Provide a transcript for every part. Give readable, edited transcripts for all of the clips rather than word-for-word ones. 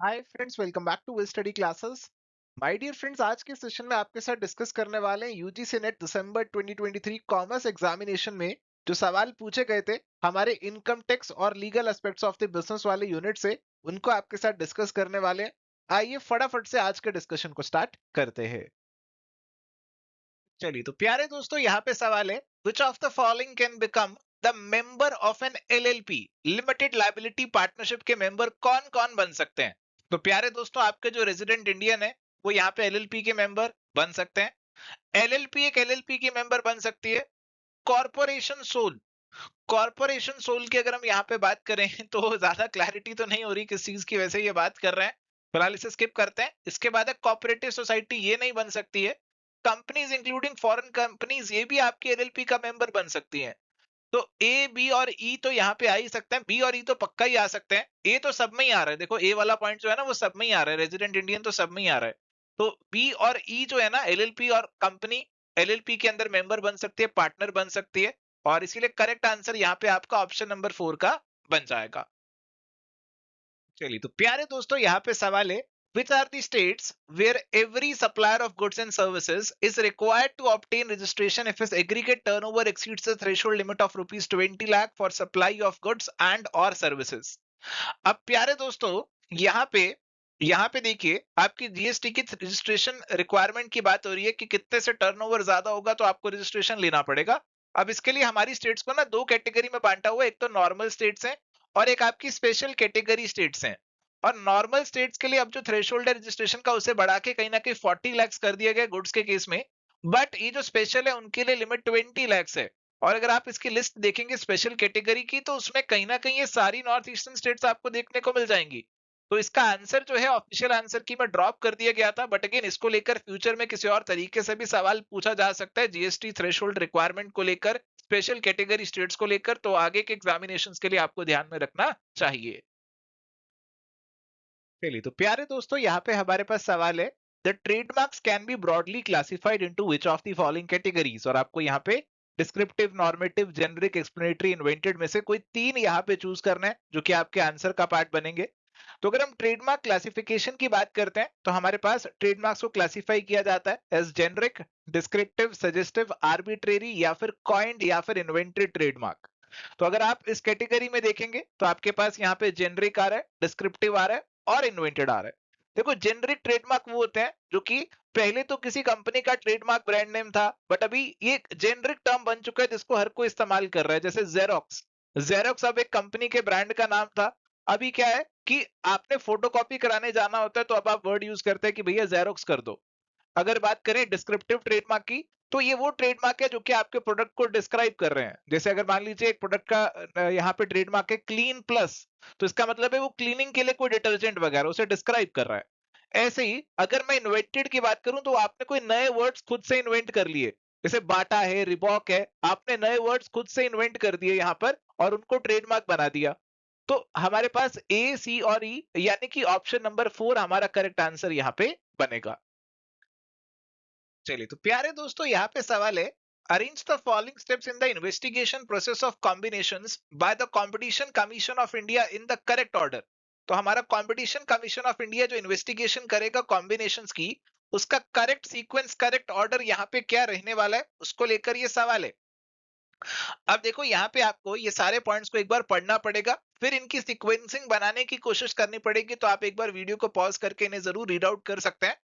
Hi friends, welcome back to study classes. My dear friends, आज के session में आपके साथ डिस्कस करने वाले हैं UGC NET December 2023 commerce examination में जो सवाल पूछे गए थे हमारे इनकम टैक्स और legal aspects of the business वाले यूनिट से, उनको आपके साथ डिस्कस करने वाले हैं। आइए फटाफट से आज के डिस्कशन को स्टार्ट करते हैं। चलिए तो प्यारे दोस्तों, यहाँ पे सवाल है, which of the following can become the member of an LLP limited liability partnership के मेंबर कौन कौन बन सकते हैं। तो प्यारे दोस्तों, आपके जो रेजिडेंट इंडियन है वो यहाँ पे एलएलपी के मेंबर बन सकते हैं। एलएलपी एक एलएलपी की मेंबर बन सकती है। कॉर्पोरेशन सोल, कॉर्पोरेशन सोल की अगर हम यहाँ पे बात करें तो ज्यादा क्लैरिटी तो नहीं हो रही किस चीज की वजह से ये बात कर रहे हैं, फिलहाल इसे स्किप करते हैं। इसके बाद है कोऑपरेटिव सोसाइटी, ये नहीं बन सकती है। कंपनीज इंक्लूडिंग फॉरेन कंपनीज, ये भी आपकी एलएलपी का मेंबर बन सकती हैं। तो ए बी और ई तो यहाँ पे आ ही सकते हैं, बी और ई तो पक्का ही आ सकते हैं, ए तो सब में ही आ रहा है। देखो ए वाला पॉइंट जो है ना वो सब में ही आ रहा है, रेजिडेंट इंडियन तो सब में ही आ रहा है। तो बी और ई जो है ना, एलएलपी और कंपनी एलएलपी के अंदर मेंबर बन सकती है, पार्टनर बन सकती है। और इसीलिए करेक्ट आंसर यहाँ पे आपका ऑप्शन नंबर 4 का बन जाएगा। चलिए तो प्यारे दोस्तों, यहाँ पे सवाल है, which are the states where every supplier of goods and services is required to obtain registration if his aggregate turnover exceeds the threshold limit of rupees 20 lakh for supply of goods and or services। अब प्यारे दोस्तों, यहाँ पे यहाँ पे देखिए, आपकी GST की रजिस्ट्रेशन रिक्वायरमेंट की बात हो रही है कि कितने से टर्नओवर ज्यादा होगा तो आपको रजिस्ट्रेशन लेना पड़ेगा। अब इसके लिए हमारी स्टेट्स को ना दो कैटेगरी में बांटा हुआ है, एक तो नॉर्मल स्टेट्स हैं और एक आपकी स्पेशल कैटेगरी स्टेट्स हैं। और नॉर्मल स्टेट्स के लिए अब जो थ्रेशोल्ड है रजिस्ट्रेशन का, उसे बढ़ा के कहीं ना कहीं 40 लैक्स कर दिया गया गुड्स के केस में। बट ये जो स्पेशल है उनके लिए लिमिट 20 लैक्स है। और अगर आप इसकी लिस्ट देखेंगे स्पेशल कैटेगरी की, तो उसमें कहीं ना कहीं ये सारी नॉर्थ ईस्टर्न स्टेट्स आपको देखने को मिल जाएंगी। तो इसका आंसर जो है ऑफिशियल आंसर की में ड्रॉप कर दिया गया था, बट अगेन इसको लेकर फ्यूचर में किसी और तरीके से भी सवाल पूछा जा सकता है, जीएसटी थ्रेशोल्ड रिक्वायरमेंट को लेकर, स्पेशल कैटेगरी स्टेट्स को लेकर। तो आगे के एग्जामिनेशंस के लिए आपको ध्यान में रखना चाहिए। चलिए तो प्यारे दोस्तों, यहाँ पे हमारे पास सवाल है, the trademarks can be broadly classified into which of the following categories. और आपको यहाँ पे descriptive, normative, generic, explanatory, invented में से कोई तीन यहाँ पे चूज करना है जो कि आपके आंसर का पार्ट बनेंगे। तो अगर हम ट्रेडमार्क क्लासिफिकेशन की बात करते हैं तो हमारे पास ट्रेडमार्क्स को क्लासिफाई किया जाता है as generic, descriptive, suggestive, arbitrary या फिर कॉइंड या फिर इन्वेंटेड ट्रेडमार्क। तो अगर आप इस कैटेगरी में देखेंगे तो आपके पास यहाँ पे जेनरिक आ रहा है, डिस्क्रिप्टिव आ रहा है और इन्वेंटेड आ रहा है। देखो, जेनरिक ट्रेडमार्क वो होते हैं जो कि पहले तो किसी कंपनी का ट्रेडमार्क ब्रांड नेम था, बट अभी ये जेनरिक टर्म बन चुका है जिसको हर कोई इस्तेमाल कर रहा है। जैसे जेरोक्स, जेरोक्स अब एक कंपनी के ब्रांड का नाम था, अभी क्या है कि आपने फोटोकॉपी कराने जाना होता है तो अब आप वर्ड यूज करते हैं कि भैया जेरोक्स कर दो। अगर बात करें डिस्क्रिप्टिव ट्रेडमार्क की, तो ये वो ट्रेडमार्क है जो कि आपके प्रोडक्ट को डिस्क्राइब कर रहे हैं। जैसे अगर मान लीजिए एक प्रोडक्ट का यहाँ पे ट्रेडमार्क है क्लीन प्लस, तो इसका मतलब है वो क्लीनिंग के लिए कोई डिटर्जेंट वगैरह उसे डिस्क्राइब कर रहा है। ऐसे ही अगर मैं इन्वेंटेड की बात करूं तो आपने कोई नए वर्ड्स खुद से इन्वेंट कर लिए, जैसे बाटा है, रिबॉक है, आपने नए वर्ड्स खुद से इन्वेंट कर दिए यहाँ पर और उनको ट्रेडमार्क बना दिया। तो हमारे पास ए, सी और ई, यानी कि ऑप्शन नंबर 4 हमारा करेक्ट आंसर यहाँ पे बनेगा। चलिए तो प्यारे दोस्तों, यहाँ पे सवाल है, arrange the following steps in the investigation process of combinations by the competition commission of India in the correct order. तो हमारा कंपटीशन कमीशन ऑफ इंडिया जो इन्वेस्टिगेशन करेगा कॉम्बिनेशंस की, उसका करेक्ट सीक्वेंस, करेक्ट ऑर्डर यहाँ पे क्या रहने वाला है, उसको लेकर ये सवाल है। अब देखो, यहाँ पे आपको ये सारे पॉइंट्स को एक बार पढ़ना पड़ेगा, फिर इनकी सीक्वेंसिंग बनाने की कोशिश करनी पड़ेगी। तो आप एक बार वीडियो को पॉज करके इन्हें जरूर रीड आउट कर सकते हैं।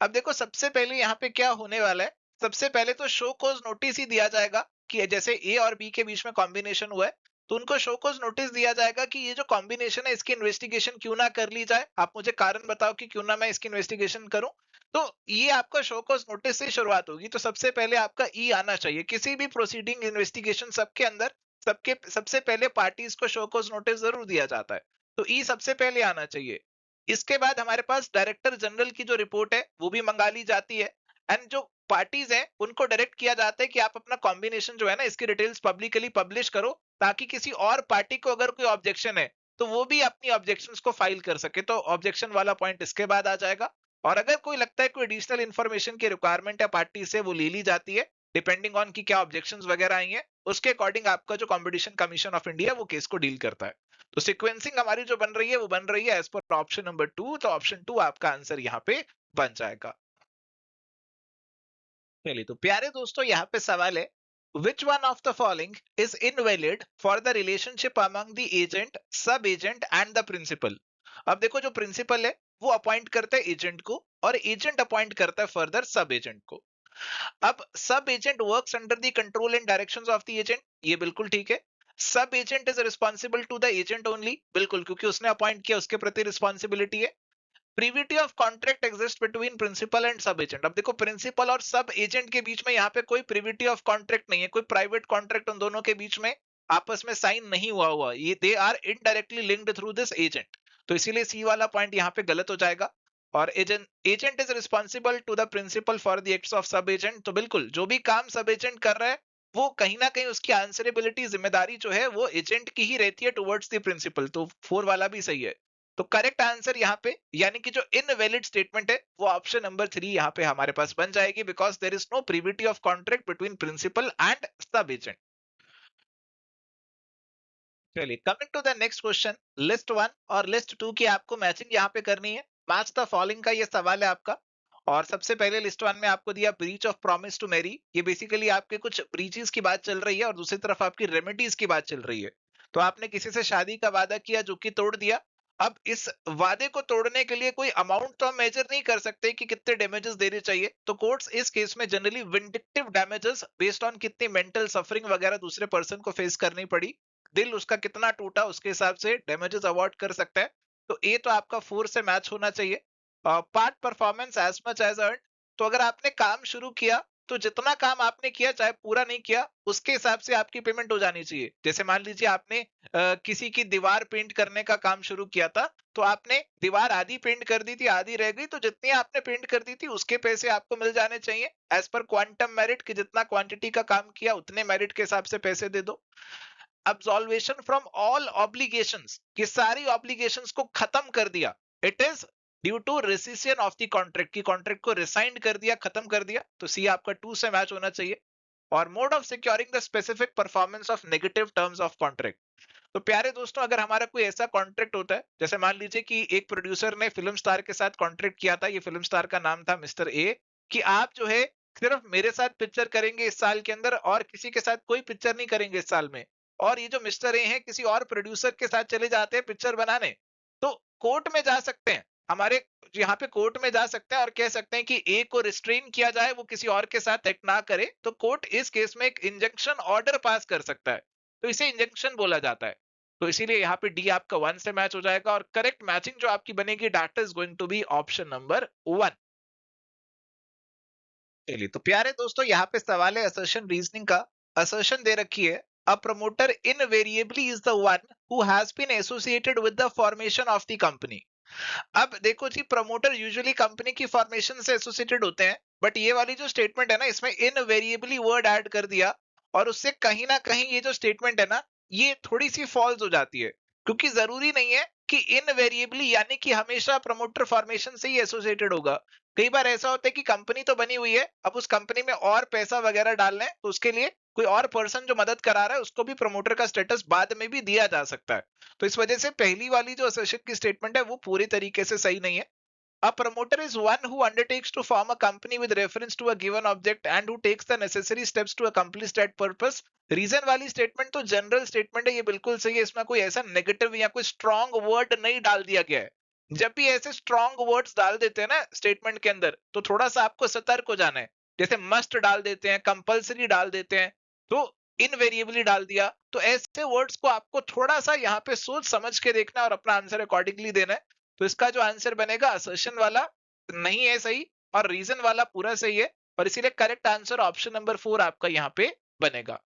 अब देखो, सबसे पहले यहाँ पे क्या होने वाला है, सबसे पहले तो शो कोज नोटिस ही दिया जाएगा कि जैसे ए और बी के बीच में कॉम्बिनेशन हुआ है, तो उनको शो कोज नोटिस दिया जाएगा कि ये जो कॉम्बिनेशन है इसकी इन्वेस्टिगेशन क्यों ना कर ली जाए, आप मुझे कारण बताओ कि क्यों ना मैं इसकी इन्वेस्टिगेशन करूं। तो ये आपका शो कॉज नोटिस से शुरुआत होगी। तो सबसे पहले आपका ई आना चाहिए किसी भी प्रोसीडिंग, इन्वेस्टिगेशन सबके अंदर, सबके सबसे पहले पार्टीज को शो कॉज नोटिस जरूर दिया जाता है। तो ई सबसे पहले आना चाहिए। इसके बाद हमारे पास डायरेक्टर जनरल की जो रिपोर्ट है वो भी मंगा ली जाती है। एंड जो पार्टीज हैं उनको डायरेक्ट किया जाता है कि आप अपना कॉम्बिनेशन जो है ना इसकी डिटेल्स पब्लिकली पब्लिश करो, ताकि किसी और पार्टी को अगर कोई ऑब्जेक्शन है तो वो भी अपनी ऑब्जेक्शंस को फाइल कर सके। तो ऑब्जेक्शन वाला पॉइंट इसके बाद आ जाएगा। और अगर कोई लगता है कोई एडिशनल इन्फॉर्मेशन की रिक्वायरमेंट है पार्टी से, वो ले ली जाती है डिपेंडिंग ऑन की क्या ऑब्जेक्शंस वगैरह आई हैं, उसके अकॉर्डिंग आपका जो कंपटीशन कमीशन ऑफ इंडिया वो केस को डील करता है। तो सिक्वेंसिंग हमारी जो बन रही है वो बन रही है एज पर ऑप्शन नंबर 2, तो ऑप्शन 2 आपका आंसर यहाँ पे बन जाएगा। चलिए तो प्यारे दोस्तों यहाँ पे सवाल है, which one of the following is invalid for the relationship among the agent, सब एजेंट एंड द प्रिंसिपल। अब देखो जो प्रिंसिपल है वो अपॉइंट करता है एजेंट को और एजेंट अपॉइंट करता है फर्दर सब एजेंट को। अब sub agent works under the control and directions of the agent, ये बिल्कुल ठीक है। Sub agent is responsible to the agent only, बिल्कुल, क्योंकि उसने अपॉइंट किया उसके प्रति रिस्पॉन्सिबिलिटी है। Privity of contract exist between principal and sub agent. अब देखो प्रिंसिपल और सब एजेंट के बीच में यहाँ पे कोई प्रीविटी ऑफ कॉन्ट्रैक्ट नहीं है, कोई प्राइवेट कॉन्ट्रैक्ट उन दोनों के बीच में आपस में साइन नहीं हुआ ये they are indirectly linked through this agent. तो इसीलिए सी वाला पॉइंट यहाँ पे गलत हो जाएगा। और agent is responsible to the principal for the acts of sub agent, तो बिल्कुल जो भी काम सब एजेंट कर रहा है वो कहीं ना कहीं उसकी आंसरेबिलिटी, जिम्मेदारी जो है वो एजेंट की ही रहती है टुवर्ड्स द प्रिंसिपल। तो 4 वाला भी सही है। तो करेक्ट आंसर यहाँ पे यानी कि जो इनवैलिड स्टेटमेंट है वो ऑप्शन नंबर 3 यहाँ पे हमारे पास बन जाएगी, because there is no privity of contract between principal and sub agent. चलिए coming to the next question, list 1 और लिस्ट 2 की आपको मैचिंग यहाँ पे करनी है। मैच द फॉलोइंग का ये सवाल है आपका। और सबसे पहले लिस्ट 1 में आपको दिया breach of promise to marry, ये बेसिकली आपके कुछ ब्रीचेस की बात चल रही है और दूसरी तरफ आपकी रेमेडीज की बात चल रही है। तो आपने किसी से शादी का वादा किया जो कि तोड़ दिया। अब इस वादे को तोड़ने के लिए कोई अमाउंट तो हम मेजर नहीं कर सकते कि कितने डैमेजेस देने चाहिए, तो कोर्ट्स इस केस में generally vindictive damages based on कितनी मेंटल सफरिंग वगैरह दूसरे पर्सन को फेस करनी पड़ी, दिल उसका कितना टूटा, उसके हिसाब से डैमेजेस अवॉर्ड कर सकता है। तो ए तो आपका 4 से मैच होना चाहिए। Part performance as much as earn, तो अगर आपने काम शुरू किया तो जितना काम आपने किया चाहे पूरा नहीं किया उसके हिसाब से आपकी पेमेंट हो जानी चाहिए। जैसे मान लीजिए आपने किसी की दीवार पेंट करने का काम शुरू किया था, तो आपने दीवार आधी पेंट कर दी थी, आधी रह गई, तो जितनी आपने पेंट कर दी थी उसके पैसे आपको मिल जाने चाहिए एज पर क्वांटम मेरिट, कि जितना क्वांटिटी का काम किया उतने मेरिट के हिसाब से पैसे दे दो। अब्सॉल्वेशन फ्रॉम ऑल ऑब्लिगेशंस, कि सारी ऑब्लिगेशंस को खत्म कर दिया, it is due to rescission of the contract, की कॉन्ट्रैक्ट को रिसाइंड कर दिया, खत्म कर दिया, तो सी आपका 2 से मैच होना चाहिए। और mode of securing the specific performance of negative terms of contract, तो प्यारे दोस्तों अगर हमारा कोई ऐसा कॉन्ट्रैक्ट होता है, जैसे मान लीजिए कि एक प्रोड्यूसर ने फिल्म स्टार के साथ कॉन्ट्रैक्ट किया था, ये फिल्म स्टार का नाम था मिस्टर ए, कि आप जो है सिर्फ मेरे साथ पिक्चर करेंगे इस साल के अंदर और किसी के साथ कोई पिक्चर नहीं करेंगे इस साल में। और ये जो मिस्टर ए हैं किसी और प्रोड्यूसर के साथ चले जाते हैं पिक्चर बनाने, तो कोर्ट में जा सकते हैं, हमारे यहाँ पे कोर्ट में जा सकते हैं और कह सकते हैं कि ए को रिस्ट्रेन किया जाए, वो किसी और के साथ एक्ट ना करे, तो कोर्ट इस केस में एक इंजंक्शन ऑर्डर पास कर सकता है, तो इसे इंजंक्शन बोला जाता है। तो इसीलिए यहाँ पे डी आपका 1 से मैच हो जाएगा और करेक्ट मैचिंग जो आपकी बनेगी that is going to be option number 1। चलिए तो प्यारे दोस्तों यहाँ पे सवाल है असर्शन रीजनिंग का। असर्शन दे रखी है, a promoter invariably is the one who has been associated with the formation of the company. अब देखो जी, प्रमोटर यूजुअली कंपनी की फॉर्मेशन से एसोसिएटेड होते हैं, बट ये वाली जो स्टेटमेंट है ना इसमें इनवेरिएबली वर्ड ऐड कर दिया, और उससे कहीं ना कहीं ये जो स्टेटमेंट है ना ये थोड़ी सी फॉल्स हो जाती है, क्योंकि जरूरी नहीं है कि इनवेरिएबली यानी कि हमेशा प्रमोटर फॉर्मेशन से ही एसोसिएटेड होगा। कई बार ऐसा होता है कि कंपनी तो बनी हुई है, अब उस कंपनी में और पैसा वगैरह डालना है, तो उसके लिए कोई और पर्सन जो मदद करा रहा है उसको भी प्रमोटर का स्टेटस बाद में भी दिया जा सकता है। तो इस वजह से पहली वाली जो असर्शन की स्टेटमेंट है वो पूरी तरीके से सही नहीं है। A promoter is one who undertakes to form a company with reference to a given object and who takes the necessary steps to accomplish that purpose। Reason वाली स्टेटमेंट तो जनरल स्टेटमेंट है, ये बिल्कुल सही है, इसमें कोई ऐसा नेगेटिव या कोई स्ट्रॉन्ग वर्ड नहीं डाल दिया गया है। जब भी ऐसे स्ट्रॉन्ग वर्ड्स डाल देते हैं ना स्टेटमेंट के अंदर, तो थोड़ा सा आपको सतर्क हो जाना है। जैसे मस्ट डाल देते हैं, कंपल्सरी डाल देते हैं, तो इनवेरिएबली डाल दिया, तो ऐसे वर्ड्स को आपको थोड़ा सा यहाँ पे सोच समझ के देखना है और अपना आंसर अकॉर्डिंगली देना है। तो इसका जो आंसर बनेगा असर्शन वाला नहीं है सही, और रीजन वाला पूरा सही है, और इसीलिए करेक्ट आंसर ऑप्शन नंबर 4 आपका यहाँ पे बनेगा।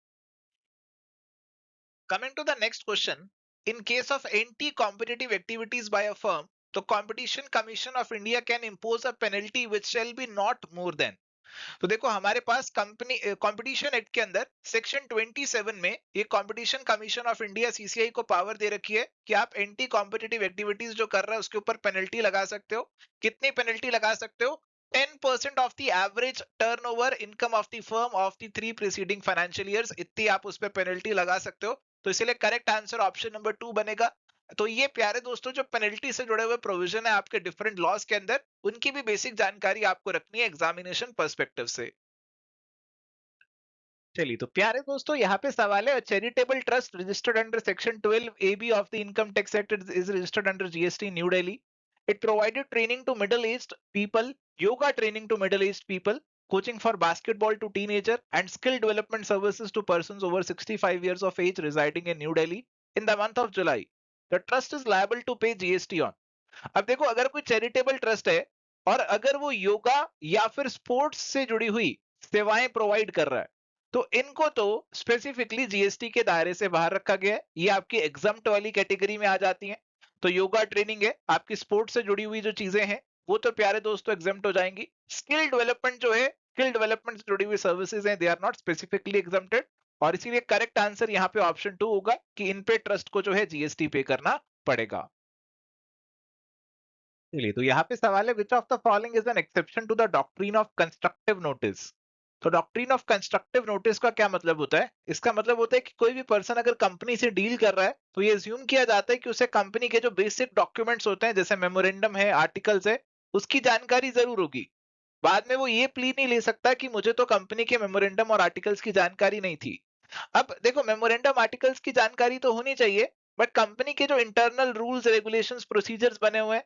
Coming to the next question, in case of anti-competitive activities by a firm, the Competition Commission of India can impose a penalty which shall be not more than। तो देखो हमारे पास company competition act के अंदर section 27 में ये competition commission of India CCI को power दे रखी है कि आप एंटी कॉम्पिटिटिव एक्टिविटीज जो कर रहा है उसके ऊपर पेनल्टी लगा सकते हो। कितनी पेनल्टी लगा सकते हो? 10% of the average turnover income of the firm of the 3 preceding financial years, इतनी आप उस पर पेनल्टी लगा सकते हो। तो इसीलिए करेक्ट आंसर ऑप्शन नंबर 2 बनेगा। तो ये प्यारे दोस्तों जो पेनल्टी से जुड़े हुए प्रोविजन है आपके डिफरेंट लॉज के अंदर, उनकी भी बेसिक जानकारी आपको रखनी है एग्जामिनेशन पर्सपेक्टिव से। चलिए तो प्यारे दोस्तों यहाँ पे सवाल है, charitable trust registered under section 12 AB of the income tax act is registered under GST new Delhi. It provided training to middle aged people, yoga training to middle aged people, coaching for basketball to teenager and skill development services to persons over 65 years of age residing in New Delhi in the month of July. The trust is liable to pay GST on। अब देखो अगर कोई charitable trust है और अगर वो योगा या फिर स्पोर्ट्स से जुड़ी हुई सेवाएं प्रोवाइड कर रहा है, तो इनको तो स्पेसिफिकली जीएसटी के दायरे से बाहर रखा गया है, ये आपकी एग्जम्प्ट वाली कैटेगरी में आ जाती हैं। तो योगा ट्रेनिंग है, आपकी स्पोर्ट्स से जुड़ी हुई जो चीजें हैं वो तो प्यारे दोस्तों एग्जम्प्ट हो जाएंगी। स्किल डेवलपमेंट जो है, स्किल डेवलपमेंट से जुड़ी हुई सर्विसेज हैं, they are not specifically exempted, और इसीलिए करेक्ट आंसर यहाँ पे ऑप्शन 2 होगा कि इन पे ट्रस्ट को जो है जीएसटी पे करना पड़ेगा। चलिए तो यहाँ पे सवाल है, which of the following is an exception to the doctrine of constructive notice. तो डॉक्ट्रिन ऑफ कंस्ट्रक्टिव नोटिस का क्या मतलब होता है? इसका मतलब होता है कि कोई भी पर्सन अगर कंपनी से डील कर रहा है तो ये अज्यूम किया जाता है कि उसे कंपनी के जो बेसिक डॉक्यूमेंट्स होते हैं जैसे मेमोरेंडम है, आर्टिकल्स है, उसकी जानकारी जरूर होगी। बाद में वो ये प्ली नहीं ले सकता कि मुझे तो कंपनी के मेमोरेंडम और आर्टिकल्स की जानकारी नहीं थी। अब देखो मेमोरेंडम आर्टिकल्स की जानकारी तो होनी चाहिए, बट कंपनी के जो इंटरनल रूल्स रेगुलेशंस प्रोसीजर्स बने हुए हैं,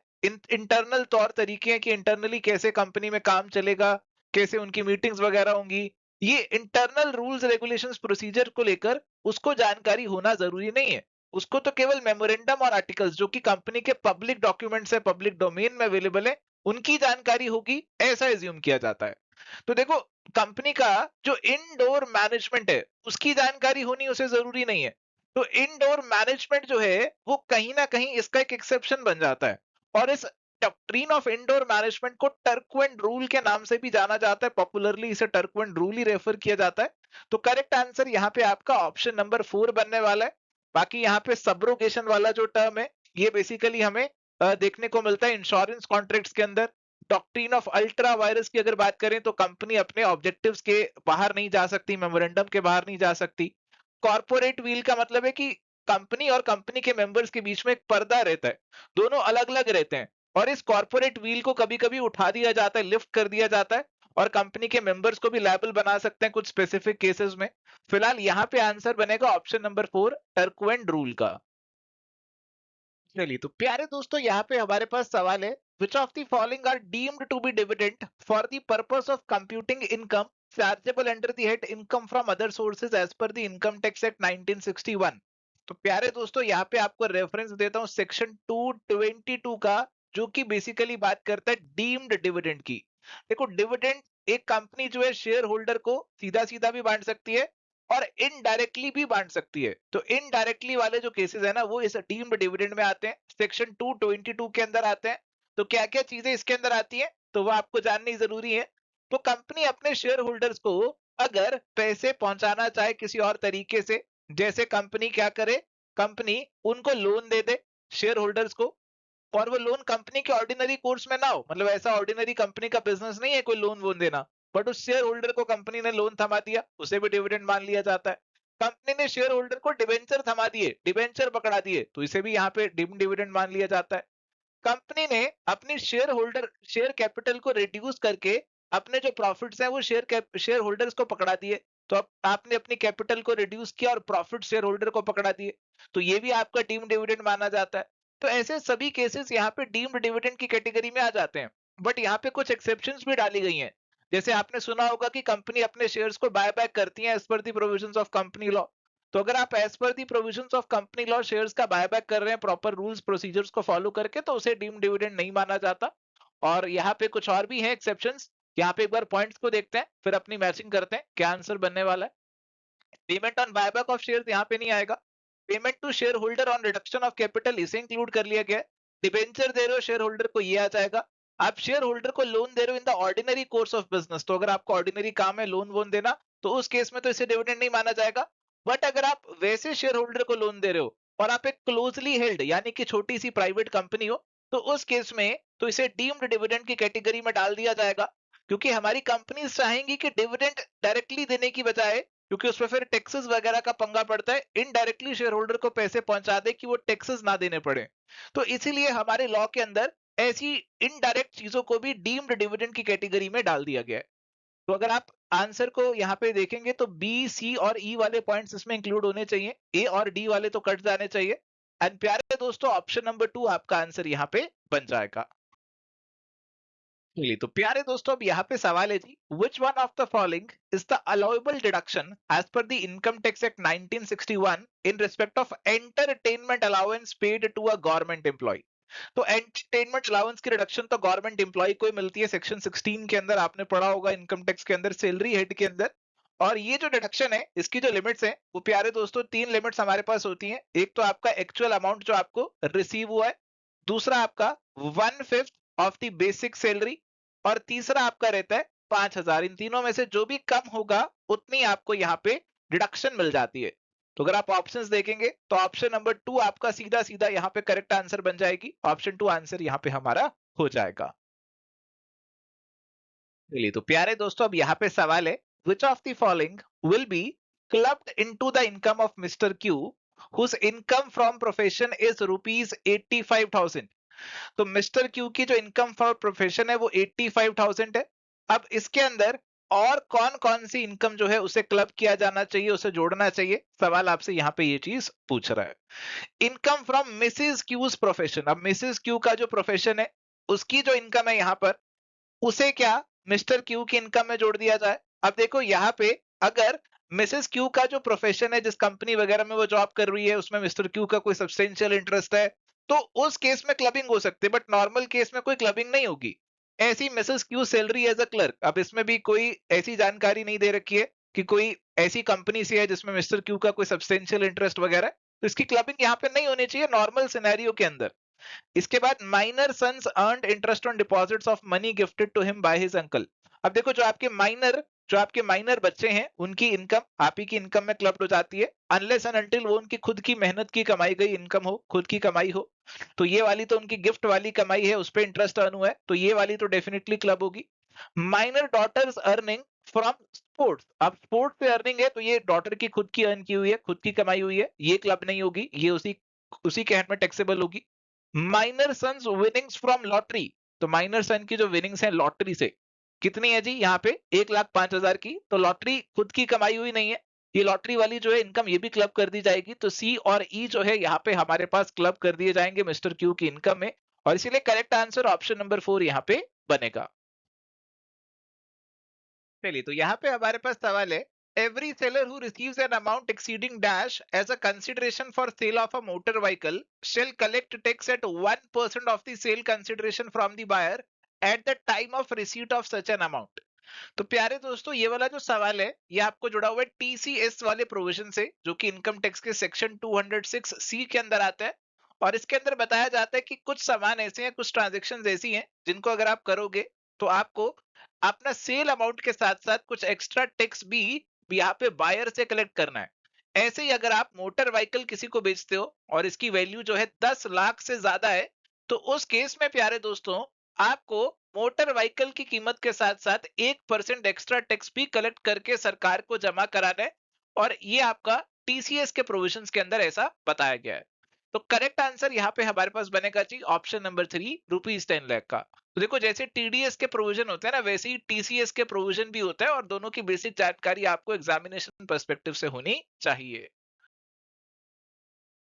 इंटरनल तौर तरीके हैं कि इंटरनली कैसे कंपनी में काम चलेगा, कैसे उनकी मीटिंग्स वगैरह होंगी, ये इंटरनल रूल्स रेगुलेशंस प्रोसीजर को लेकर उसको जानकारी होना जरूरी नहीं है। उसको तो केवल मेमोरेंडम और आर्टिकल्स जो कि कंपनी के पब्लिक डॉक्यूमेंट्स है, पब्लिक डोमेन में अवेलेबल है, उनकी जानकारी होगी, ऐसा एज्यूम किया जाता है। तो देखो कंपनी का जो इनडोर मैनेजमेंट है उसकी जानकारी होनी उसे जरूरी नहीं है। तो इनडोर मैनेजमेंट जो है वो कहीं ना कहीं इसका एक एक्सेप्शन बन जाता है, और इस डॉक्ट्रिन ऑफ इंडोर मैनेजमेंट को टर्कवेंट रूल के नाम से भी जाना जाता है, पॉपुलरली इसे टर्कवेंट रूल ही रेफर किया जाता है। तो करेक्ट आंसर यहाँ पे आपका ऑप्शन नंबर 4 बनने वाला है। बाकी यहाँ पे सब्रोगेशन वाला जो टर्म है ये बेसिकली हमें देखने को मिलता है इंश्योरेंस कॉन्ट्रैक्ट्स के अंदर। डॉक्ट्रिन ऑफ अल्ट्रा वायरस की अगर बात करें तो कंपनी अपने ऑब्जेक्टिव्स के बाहर नहीं जा सकती, मेमोरेंडम के बाहर नहीं जा सकती। कॉर्पोरेट व्हील का मतलब है कि कंपनी और कंपनी के मेंबर्स के बीच में एक पर्दा रहता है, दोनों अलग अलग रहते हैं, और इस कॉर्पोरेट व्हील को कभी कभी उठा दिया जाता है, लिफ्ट कर दिया जाता है, और कंपनी के मेंबर्स को भी लायबल बना सकते हैं कुछ स्पेसिफिक केसेस में। फिलहाल यहाँ पे आंसर बनेगा ऑप्शन नंबर 4 टर्कवेंट रूल का। चलिए तो प्यारे दोस्तों यहाँ पे हमारे पास सवाल है, which of the following are deemed to be dividend for the purpose of computing income chargeable under the head income from other sources as per the income tax act 1961। तो प्यारे दोस्तों यहाँ पे आपको रेफरेंस देता हूँ सेक्शन 222 का, जो कि बेसिकली बात करता है डीम्ड डिविडेंड की। देखो डिविडेंड एक कंपनी जो है शेयर होल्डर को सीधा सीधा भी बांट सकती है और इनडायरेक्टली भी बांट सकती है। तो इनडायरेक्टली वाले जो केसेस है ना वो इस डीम्ड डिविडेंड में आते हैं, सेक्शन 222 के अंदर आते हैं। तो क्या क्या चीजें इसके अंदर आती हैं तो वो आपको जाननी जरूरी है। तो कंपनी अपने शेयर होल्डर्स को अगर पैसे पहुंचाना चाहे किसी और तरीके से, जैसे कंपनी क्या करे, कंपनी उनको लोन दे दे शेयर होल्डर्स को, और वो लोन कंपनी के ऑर्डिनरी कोर्स में ना हो, मतलब ऐसा ऑर्डिनरी कंपनी का बिजनेस नहीं है कोई लोन वोन देना, बट उस शेयर होल्डर को कंपनी ने लोन थमा दिया, उसे भी डिविडेंड मान लिया जाता है। कंपनी ने शेयर होल्डर को डिबेंचर थमा दिए, डिबेंचर पकड़ा दिए, तो इसे भी यहाँ पे डिविडेंड मान लिया जाता है। कंपनी ने अपनी शेयर कैपिटल को रिड्यूस करके अपने जो प्रॉफिट्स हैं वो शेयर होल्डर्स को पकड़ा दिए, तो अब आपने अपनी कैपिटल को रिड्यूस किया और प्रॉफिट शेयर होल्डर को पकड़ा दिए, तो ये भी आपका डीम्ड डिविडेंड माना जाता है। तो ऐसे सभी केसेस यहाँ पे डीम्ड डिविडेंड की कैटेगरी में आ जाते हैं, बट यहाँ पे कुछ एक्सेप्शंस भी डाली गई हैं। जैसे आपने सुना होगा कि कंपनी अपने शेयर्स को बाय बैक करती है as per the provisions of company law. तो अगर आप as per the provisions of company law shares का बायबैक कर रहे हैं प्रॉपर रूल्स प्रोसीजर्स को फॉलो करके, तो उसे डीम डिविडेंड नहीं माना जाता। और यहाँ पे कुछ और भी हैं एक्सेप्शंस, यहाँ पे एक बार पॉइंट्स को देखते हैं फिर अपनी मैचिंग करते हैं क्या आंसर बनने वाला है। Payment on buyback of shares यहाँ पे नहीं आएगा। Payment to share holder on reduction of capital इसे इंक्लूड कर लिया गया है। डिबेंचर दे रहे हो शेयर होल्डर को, ये आ जाएगा। आप शेयर होल्डर को लोन दे रहे हो in the ordinary course of business, तो अगर आपको ऑर्डिनरी काम है लोन वोन देना, तो उस केस में तो इसे डिविडेंड नहीं माना जाएगा। बट अगर आप वैसे शेयर होल्डर को लोन दे रहे हो और आप एक क्लोजली हेल्ड यानी कि छोटी सी प्राइवेट कंपनी हो, तो उस केस में तो इसे डीम्ड डिविडेंड की कैटेगरी में डाल दिया जाएगा, क्योंकि हमारी कंपनी चाहेंगी कि डिविडेंड डायरेक्टली देने की बजाय, क्योंकि उसमें फिर टैक्सेस वगैरह का पंगा पड़ता है, इनडायरेक्टली शेयर होल्डर को पैसे पहुंचा दे कि वो टैक्सेस ना देने पड़े। तो इसीलिए हमारे लॉ के अंदर ऐसी इनडायरेक्ट चीजों को भी डीम्ड डिविडेंड की कैटेगरी में डाल दिया गया है। तो अगर आप आंसर को यहाँ पे देखेंगे तो बी, सी और ई वाले पॉइंट्स इसमें इंक्लूड होने चाहिए, ए और डी वाले तो कट जाने चाहिए। एंड प्यारे दोस्तों, ऑप्शन नंबर 2 आपका आंसर यहाँ पे बन जाएगा। चलिए, तो प्यारे दोस्तों, अब यहाँ पे सवाल है जी, which one of the following is the allowable deduction as per the Income Tax Act 1961 in respect of entertainment allowance paid to a government employee? तो एंटरटेनमेंट अलाउंस की रिडक्शन तो गवर्नमेंट एम्प्लॉय को ही मिलती है, सेक्शन 16 के अंदर आपने पढ़ा होगा, इनकम टैक्स के अंदर सैलरी हेड के अंदर। और ये जो डिडक्शन है, इसकी जो लिमिट्स है वो प्यारे दोस्तों 3 लिमिट्स हमारे पास होती हैं। एक तो आपका एक्चुअल अमाउंट जो आपको रिसीव हुआ है, दूसरा आपका 1/5 ऑफ द बेसिक सैलरी, और तीसरा आपका रहता है 5,000। इन तीनों में से जो भी कम होगा उतनी आपको यहाँ पे डिडक्शन मिल जाती है। तो अगर आप ऑप्शंस देखेंगे तो ऑप्शन नंबर 2 आपका सीधा सीधा यहाँ पे करेक्ट आंसर बन जाएगी। ऑप्शन 2 आंसर यहाँ पे हमारा हो जाएगा। चलिए, तो प्यारे दोस्तों, अब यहाँ पे सवाल है, which of the following will be clubbed into the income of Mr. Q whose income from profession is rupees 85,000? तो मिस्टर क्यू की जो इनकम फॉर प्रोफेशन है वो 85,000 है। अब इसके अंदर और कौन कौन सी इनकम जो है उसे क्लब किया जाना चाहिए, उसे जोड़ना चाहिए, सवाल आपसे यहाँ पे ये चीज पूछ रहा है। Income from Mrs Q's profession, अब मिसेस क्यू का जो प्रोफेशन है उसकी जो इनकम है यहाँ पर, उसे क्या मिस्टर क्यू की इनकम में जोड़ दिया जाए। अब देखो यहाँ पे, अगर मिसेस क्यू का जो प्रोफेशन है, जिस कंपनी वगैरह में वो जॉब कर रही है, उसमें मिस्टर क्यू का कोई सब्सटेंशियल इंटरेस्ट है, तो उस केस में क्लबिंग हो सकती है, बट नॉर्मल केस में कोई क्लबिंग नहीं होगी। ऐसी Mrs Q salary as a clerk, अब इसमें भी कोई ऐसी जानकारी नहीं दे रखी है कि कोई ऐसी कंपनी से है जिसमें मिस्टर क्यू का कोई सब्सटेंशियल इंटरेस्ट वगैरह है, तो इसकी क्लबिंग यहाँ पे नहीं होनी चाहिए नॉर्मल सिनेरियो के अंदर। इसके बाद minor sons earned interest on deposits of money gifted to him by his uncle. अब देखो, जो आपके माइनर बच्चे हैं उनकी इनकम आप ही की इनकम में क्लब्ड हो जाती है, अनलेस एंड अनटिल वो उनकी खुद की मेहनत की कमाई गई इनकम हो, खुद की कमाई हो। तो ये वाली तो उनकी गिफ्ट वाली कमाई है, उस पर इंटरेस्ट अर्न हुआ है, तो ये वाली तो डेफिनेटली क्लब होगी। Minor daughters earning from sports, अब स्पोर्ट्स से अर्निंग है तो ये डॉटर की खुद की अर्न की हुई है, खुद की कमाई हुई है, ये क्लब नहीं होगी, ये उसी उसी के हैंड में टैक्सेबल होगी। Minor sons winnings from lottery, तो माइनर सन की जो विनिंग्स है लॉटरी से, कितनी है जी यहाँ पे 1,05,000 की, तो लॉटरी खुद की कमाई हुई नहीं है, ये लॉटरी वाली जो है इनकम ये भी क्लब कर दी जाएगी। तो सी और ई जो है यहाँ पे हमारे पास क्लब कर दिए जाएंगे मिस्टर क्यू की इनकम में, और इसीलिए करेक्ट आंसर ऑप्शन नंबर 4 यहाँ पे बनेगा। चलिए, तो यहाँ पे हमारे पास सवाल है, every seller who receives an amount exceeding dash as a consideration for sale of a motor vehicle shall collect tax at 1% of the sale consideration from the buyer at the time of receipt of such an amount। तो प्यारे दोस्तों, ये वाला जो सवाल है ये आपको जुड़ा हुआ है टीसीएस वाले प्रोविजन से, जो कि इनकम टैक्स के सेक्शन 206 सी के अंदर आता है। और इसके अंदर बताया जाता है कि कुछ सामान ऐसे हैं, कुछ ट्रांजेक्शन ऐसी हैं जिनको अगर आप करोगे तो आपको अपना सेल अमाउंट के साथ साथ कुछ एक्स्ट्रा टैक्स भी यहाँ पे बायर से कलेक्ट करना है। ऐसे ही अगर आप मोटर व्हीकल किसी को बेचते हो और इसकी वैल्यू जो है 10 लाख से ज्यादा है, तो उस केस में प्यारे दोस्तों आपको मोटर व्हीकल की कीमत के साथ साथ 1% एक्स्ट्रा टैक्स भी कलेक्ट करके सरकार को जमा कराना है, और ये आपका टीसीएस के प्रोविजंस के अंदर ऐसा बताया गया है। तो करेक्ट आंसर यहाँ पे हमारे पास बनेगा जी ऑप्शन नंबर 3, ₹10 लाख का। तो देखो, जैसे टीडीएस के प्रोविजन होते हैं ना, वैसे ही टीसीएस के प्रोविजन भी होता है, और दोनों की बेसिक जानकारी आपको एग्जामिनेशन पर्सपेक्टिव से होनी चाहिए।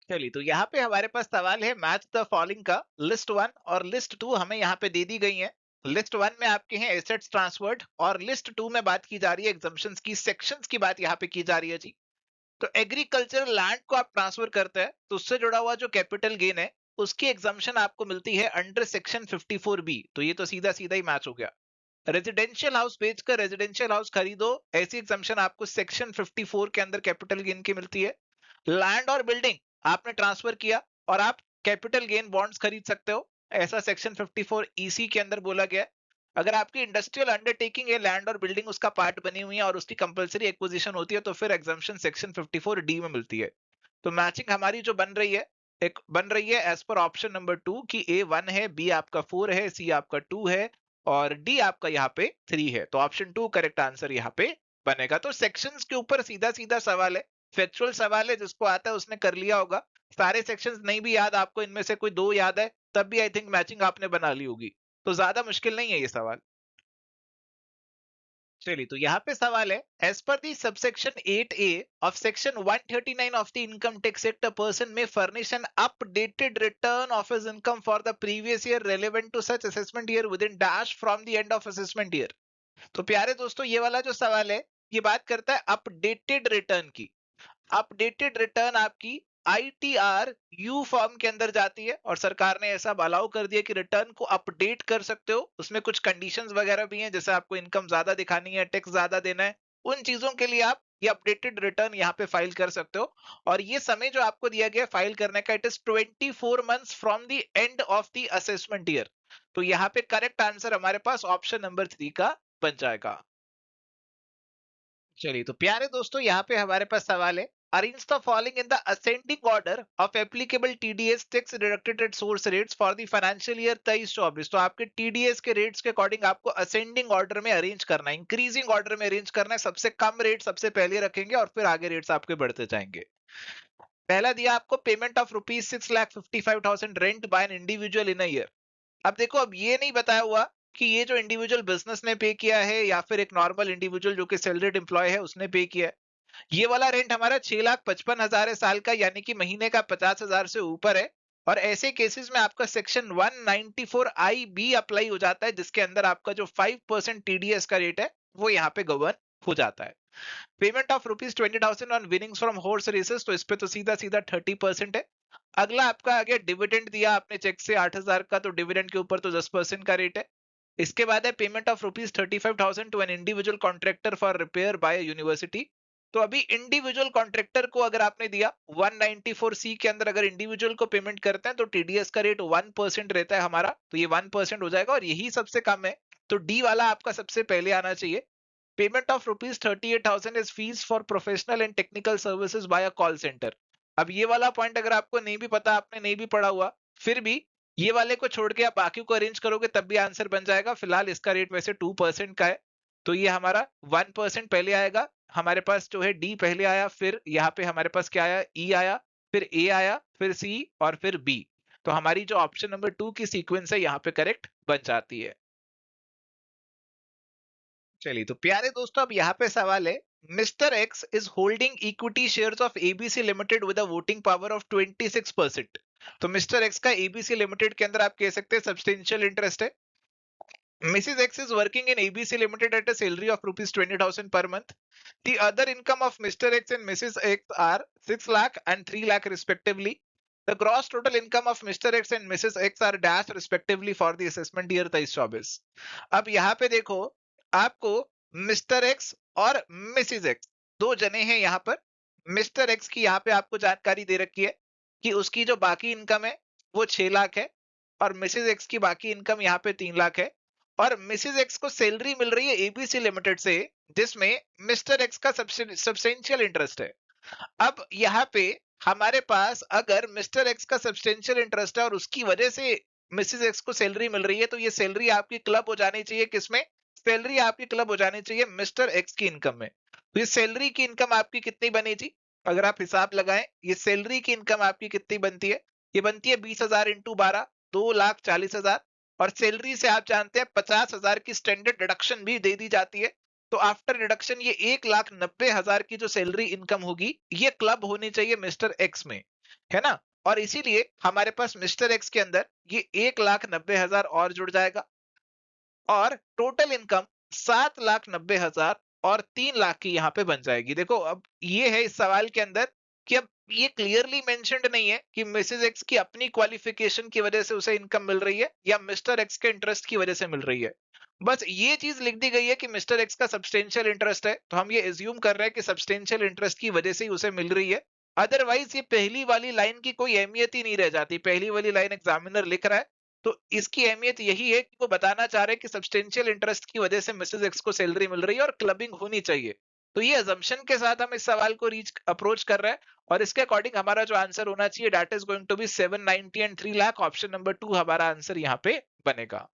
चलिए, तो यहाँ पे हमारे पास सवाल है मैच द फॉलोइंग का, लिस्ट 1 और लिस्ट 2 हमें यहाँ पे दे दी गई है। लिस्ट 1 में आपके हैं एसेट्स ट्रांसफर्ड, और लिस्ट 2 में बात की जा रही है एग्जम्पशंस की, सेक्शंस की बात यहाँ पे की जा रही है जी। तो एग्रीकल्चरल लैंड को आप ट्रांसफर करते हैं तो उससे जुड़ा हुआ जो कैपिटल गेन है उसकी एग्जम्पशन आपको मिलती है अंडर सेक्शन 54B। तो ये तो सीधा सीधा ही मैच हो गया। रेजिडेंशियल हाउस बेचकर रेजिडेंशियल हाउस खरीदो, ऐसी एग्जम्पशन आपको सेक्शन 54 के अंदर कैपिटल गेन की मिलती है। लैंड और बिल्डिंग आपने ट्रांसफर किया और आप कैपिटल गेन बॉन्ड्स खरीद सकते हो, ऐसा सेक्शन 54EC के अंदर बोला गया है। अगर आपकी इंडस्ट्रियल अंडरटेकिंग है, लैंड और बिल्डिंग उसका पार्ट बनी हुई है और उसकी कंपलसरी एक्विजिशन होती है, तो फिर एग्जम्पशन सेक्शन 54D में मिलती है। तो मैचिंग हमारी जो बन रही है, एक बन रही है एज पर ऑप्शन नंबर 2 की A 1 है, B आपका 4 है, C आपका 2 है और D आपका यहाँ पे 3 है। तो ऑप्शन 2 करेक्ट आंसर यहाँ पे बनेगा। तो सेक्शंस के ऊपर सीधा सीधा सवाल है, फैक्चुअल सवाल है, जिसको आता है उसने कर लिया होगा। सारे सेक्शंस नहीं भी याद आपको, इनमें से कोई 2 याद है तब भी आई थिंक मैचिंग आपने बना ली होगी, तो ज्यादा मुश्किल नहीं है ये सवाल। चलिए, तो यहाँ पे सवाल है, as per the subsection 8A of section 139 of the income tax act, a person may furnish an updated return of his income for the previous year relevant to such assessment year within dash from the end of assessment year. तो प्यारे दोस्तों, ये वाला जो सवाल है, ये बात करता है अपडेटेड रिटर्न की। अपडेटेड रिटर्न आपकी आईटीआर यू फॉर्म के अंदर जाती है, और सरकार ने ऐसा अलाउ कर दिया कि रिटर्न को अपडेट कर सकते हो। उसमें कुछ कंडीशंस वगैरह भी हैं, जैसे आपको इनकम ज्यादा दिखानी है, टैक्स ज्यादा देना है, उन चीजों के लिए आप ये अपडेटेड रिटर्न यहाँ पे फाइल कर सकते हो। और ये समय जो आपको दिया गया फाइल करने का, it is 24 months from the end of the assessment year. तो यहाँ पे करेक्ट आंसर हमारे पास ऑप्शन नंबर 3 का बन जाएगा। चलिए, तो प्यारे दोस्तों, यहाँ पे हमारे पास सवाल है, arrange the following in the ascending order of applicable TDS tax deducted at source rates for the financial year 23-24। तो आपके टीडीएस के रेट्स के अकॉर्डिंग आपको असेंडिंग ऑर्डर में अरेंज करना है, इंक्रीजिंग ऑर्डर में अरेंज करना है। सबसे कम रेट सबसे पहले रखेंगे और फिर आगे रेट्स आपके बढ़ते जाएंगे। पहला दिया आपको payment of ₹6,55,000 rent by an individual in a year. अब देखो, अब ये नहीं बताया हुआ कि ये जो इंडिविजुअल बिजनेस ने पे किया है या फिर एक नॉर्मल इंडिविजुअल जो कि सैलरीड एम्प्लॉय है उसने पे किया है। ये वाला रेंट हमारा 6,55,000 है साल का, यानी कि महीने का 50,000 से ऊपर है। और ऐसे केसेस में आपका सेक्शन 194 बी अप्लाई हो जाता है, जिसके अंदर आपका जो 5% टीडीएस का रेट है वो यहाँ पे गवर्न हो जाता है। Payment of ₹20,000 on winnings from horse races, तो इस पे तो सीधा सीधा 30% है। अगला आपका आ गया डिविडेंड, दिया आपने चेक से 8,000 का, तो डिविडेंड के ऊपर तो 10% का रेट है। इसके बाद है payment of ₹35,000 to an individual contractor for repair by university. तो अभी इंडिविजुअल कॉन्ट्रैक्टर को अगर आपने दिया 194C के अंदर, अगर इंडिविजुअल को पेमेंट करते हैं तो टीडीएस का रेट 1% रहता है हमारा, तो ये 1% हो जाएगा और यही सबसे कम है। तो डी वाला आपका सबसे पहले आना चाहिए। Payment of ₹38,000 is fees for professional and technical services by a call centre. अब ये वाला पॉइंट अगर आपको नहीं भी पता, आपने नहीं भी पढ़ा हुआ, फिर भी ये वाले को छोड़ के आप बाकी को अरेंज करोगे तब भी आंसर बन जाएगा। फिलहाल इसका रेट वैसे 2% का है, तो ये हमारा 1% पहले आएगा। हमारे पास जो है डी पहले आया, फिर यहाँ पे हमारे पास क्या आया, ई आया, फिर ए आया, फिर सी और फिर बी। तो हमारी जो ऑप्शन नंबर 2 की सीक्वेंस है यहाँ पे करेक्ट बन जाती है। चलिए, तो प्यारे दोस्तों, अब यहाँ पे सवाल है, mister x is holding equity shares of ABC limited with a voting power of 26%। तो मिस्टर एक्स का एबीसी लिमिटेड के अंदर आप कह सकते हैं सब्सटेंशियल इंटरेस्ट है। Mrs. X is working in ABC Limited at a salary of ₹20,000 per month. The other income of Mr. X and Mrs. X are 6 lakh and 3 lakh respectively. The gross total income of Mr. X and Mrs. X are dash respectively for the assessment year 23-24। अब यहाँ पे देखो, आपको mister x और Mrs x दो जने हैं यहाँ पर। मिस्टर एक्स की यहाँ पे आपको जानकारी दे रखी है कि उसकी जो बाकी इनकम है वो 6 लाख है, और मिसिज एक्स की बाकी इनकम यहाँ पे 3 लाख है, और मिसिज एक्स को सैलरी मिल रही है एबीसी लिमिटेड से, जिसमें मिस्टर एक्स का सब्सटेंशियल इंटरेस्ट है। अब यहाँ पे हमारे पास अगर मिस्टर एक्स का सब्सटेंशियल इंटरेस्ट है और उसकी वजह से मिसिज एक्स को सैलरी मिल रही है, तो ये सैलरी आपकी क्लब हो जानी चाहिए किसमें, सैलरी आपकी क्लब हो जानी चाहिए मिस्टर एक्स की इनकम में। तो ये सैलरी की इनकम आपकी कितनी बनी जी, अगर आप हिसाब लगाएं, ये सैलरी की इनकम आपकी कितनी बनती है, ये बनती है 20,000 इंटू 12, 2,40,000। और सैलरी से आप जानते हैं 50,000 की स्टैंडर्ड डिडक्शन भी दे दी जाती है। तो आफ्टर डिडक्शन ये 1,90,000 की जो सैलरी इनकम होगी, ये क्लब होनी चाहिए मिस्टर एक्स में, है ना। और इसीलिए हमारे पास मिस्टर एक्स के अंदर ये 1,90,000 और जुड़ जाएगा, और टोटल इनकम 7,90,000 और 3 लाख की यहाँ पे बन जाएगी। देखो, अब ये है इस सवाल के अंदर कि अब ये क्लियरली मेंशन्ड नहीं है कि मिसेज एक्स की अपनी क्वालिफिकेशन की वजह से उसे इनकम मिल रही है या मिस्टर एक्स के इंटरेस्ट की वजह से मिल रही है। बस ये चीज लिख दी गई है कि मिस्टर एक्स का सब्सटेंशियल इंटरेस्ट है, तो हम ये एज्यूम कर रहे हैं कि सब्सटेंशियल इंटरेस्ट की वजह से ही उसे मिल रही है। अदरवाइज ये पहली वाली लाइन की कोई अहमियत ही नहीं रह जाती। पहली वाली लाइन एग्जामिनर लिख रहा है, तो इसकी अहमियत यही है कि वो बताना चाह रहे हैं कि सब्सटेंशियल इंटरेस्ट की वजह से मिसेज एक्स को सैलरी मिल रही है और क्लबिंग होनी चाहिए। तो ये अजम्पशन के साथ हम इस सवाल को अप्रोच कर रहे हैं, और इसके अकॉर्डिंग हमारा जो आंसर होना चाहिए that is going to be 790 and 3 lakh. Option number 2 हमारा आंसर यहाँ पे बनेगा।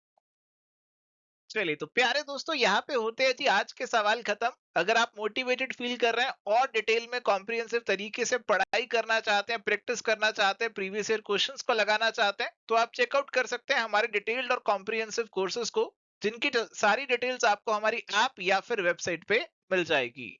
चलिए तो प्यारे दोस्तों यहाँ पे होते हैं जी आज के सवाल खत्म। अगर आप मोटिवेटेड फील कर रहे हैं और डिटेल में कॉम्प्रिहेंसिव तरीके से पढ़ाई करना चाहते हैं, प्रैक्टिस करना चाहते हैं, प्रीवियस ईयर क्वेश्चंस को लगाना चाहते हैं, तो आप चेकआउट कर सकते हैं हमारे डिटेल्ड और कॉम्प्रिहेंसिव कोर्सेज को, जिनकी सारी डिटेल्स आपको हमारी ऐप या फिर वेबसाइट पे मिल जाएगी।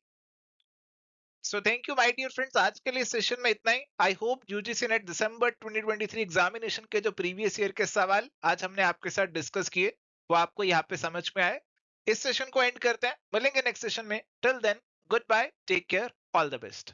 So thank you my dear friends, आज के लिए सेशन में इतना ही। I hope UGC NET December 2023 examination के जो प्रीवियस ईयर के सवाल आज हमने आपके साथ डिस्कस किए वो आपको यहाँ पे समझ में आए। इस सेशन को एंड करते हैं, मिलेंगे नेक्स्ट सेशन में। Till then good bye, take care, all the best.